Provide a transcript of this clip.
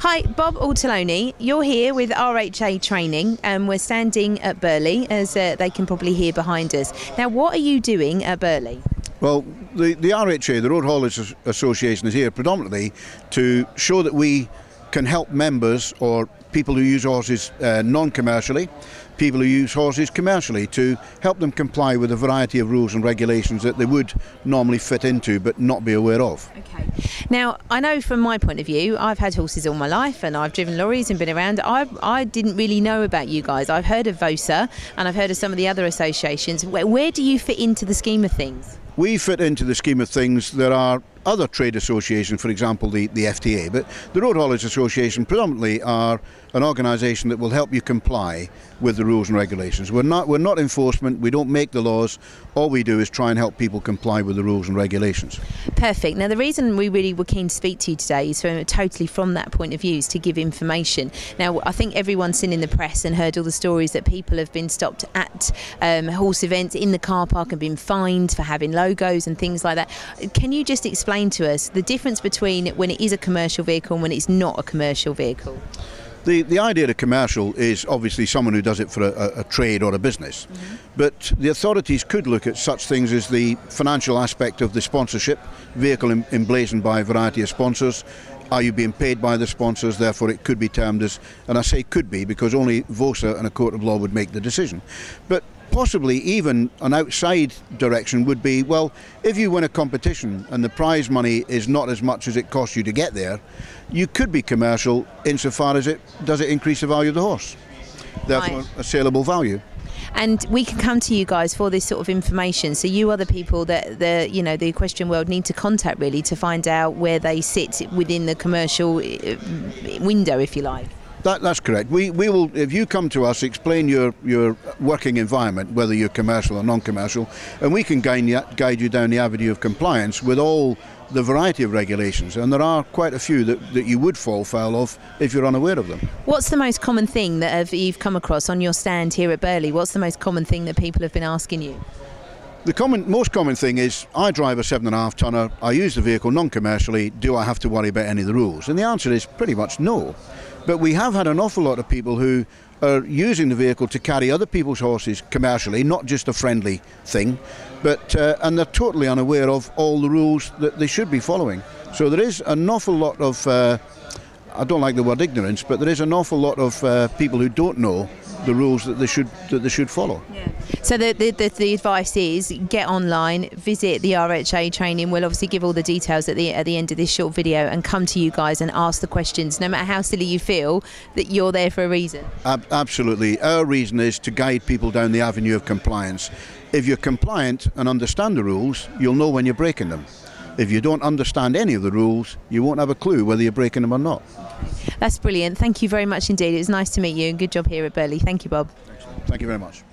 Hi, Bob Auchterlonie. You're here with RHA Training, and we're standing at Burley, as they can probably hear behind us. Now, what are you doing at Burley? Well, the RHA, the Road Haulage Association, is here predominantly to show that we can help members or people who use horses non-commercially, people who use horses commercially, to help them comply with a variety of rules and regulations that they would normally fit into but not be aware of. Okay. Now, I know from my point of view, I've had horses all my life and I've driven lorries and been around. I didn't really know about you guys. I've heard of VOSA and I've heard of some of the other associations. Where do you fit into the scheme of things? We fit into the scheme of things. There are other trade associations, for example the FTA, but the Road Haulage Association predominantly are an organisation that will help you comply with the rules and regulations. We're not enforcement, we don't make the laws, all we do is try and help people comply with the rules and regulations. Perfect. Now, the reason we really were keen to speak to you today is totally from that point of view, is to give information. Now, I think everyone's seen in the press and heard all the stories that people have been stopped at horse events in the car park and been fined for having logos and things like that. Can you just explain to us the difference between when it is a commercial vehicle and when it's not a commercial vehicle? The idea of commercial is obviously someone who does it for a trade or a business. Mm-hmm. But the authorities could look at such things as the financial aspect of the sponsorship, vehicle emblazoned by a variety of sponsors. Are you being paid by the sponsors? Therefore it could be termed as, and I say could be because only VOSA and a court of law would make the decision. But possibly even an outside direction would be, well, if you win a competition and the prize money is not as much as it costs you to get there, you could be commercial insofar as it increase the value of the horse, therefore a saleable value. And we can come to you guys for this sort of information. So you are the people that the equestrian world need to contact really to find out where they sit within the commercial window, if you like. That's correct. We will, if you come to us, explain your working environment, whether you're commercial or non-commercial, and we can guide you down the avenue of compliance with all the variety of regulations, and there are quite a few that you would fall foul of if you're unaware of them. What's the most common thing that you've come across on your stand here at Burley? What's the most common thing that people have been asking you? The most common thing is, I drive a 7.5 tonner, I use the vehicle non-commercially, do I have to worry about any of the rules? And the answer is pretty much no. But we have had an awful lot of people who are using the vehicle to carry other people's horses commercially, not just a friendly thing, but and they're totally unaware of all the rules that they should be following. So there is an awful lot of, I don't like the word ignorance, but there is an awful lot of people who don't know the rules that they should follow. Yeah. So the advice is get online, visit the RHA training. We'll obviously give all the details at the end of this short video, and come to you guys and ask the questions. No matter how silly you feel, that you're there for a reason. Absolutely. Our reason is to guide people down the avenue of compliance. If you're compliant and understand the rules, you'll know when you're breaking them. If you don't understand any of the rules, you won't have a clue whether you're breaking them or not. That's brilliant. Thank you very much indeed. It was nice to meet you, and good job here at Burley. Thank you, Bob. Thank you very much.